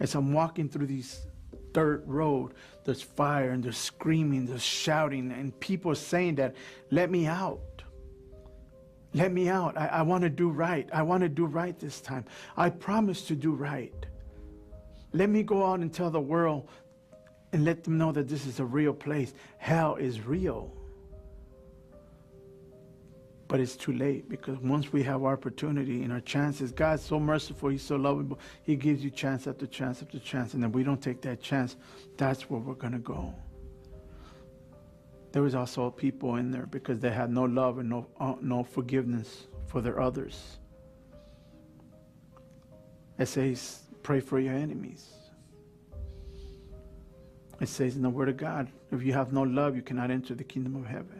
As I'm walking through these dirt road, there's fire and there's screaming, there's shouting, and people saying that, let me out. Let me out. I want to do right. I want to do right this time. I promise to do right. Let me go out and tell the world and let them know that this is a real place. Hell is real. But it's too late, because once we have our opportunity and our chances, God's so merciful, He's so lovable, He gives you chance after chance after chance. And if we don't take that chance, that's where we're going to go. There was also people in there because they had no love and no forgiveness for their others. It says, pray for your enemies. It says in the Word of God, if you have no love, you cannot enter the kingdom of heaven.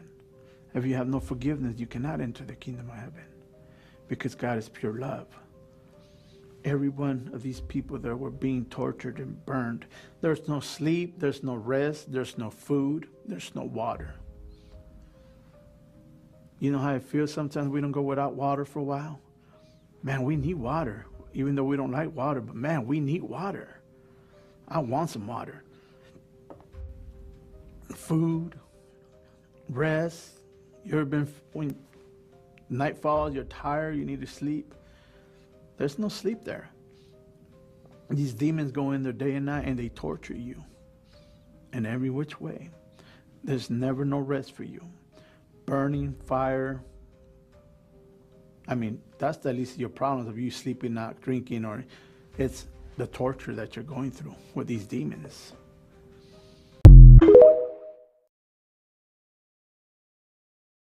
If you have no forgiveness, you cannot enter the kingdom of heaven, because God is pure love. Every one of these people that were being tortured and burned, there's no sleep, there's no rest, there's no food, there's no water. You know how it feels sometimes we don't go without water for a while? Man, we need water, even though we don't like water, but man, we need water. I want some water. Food, rest. You ever been, when night falls, you're tired, you need to sleep? There's no sleep there. These demons go in there day and night and they torture you in every which way. There's never no rest for you. Burning, fire. I mean, that's the least of your problems of you sleeping, not drinking, or it's the torture that you're going through with these demons.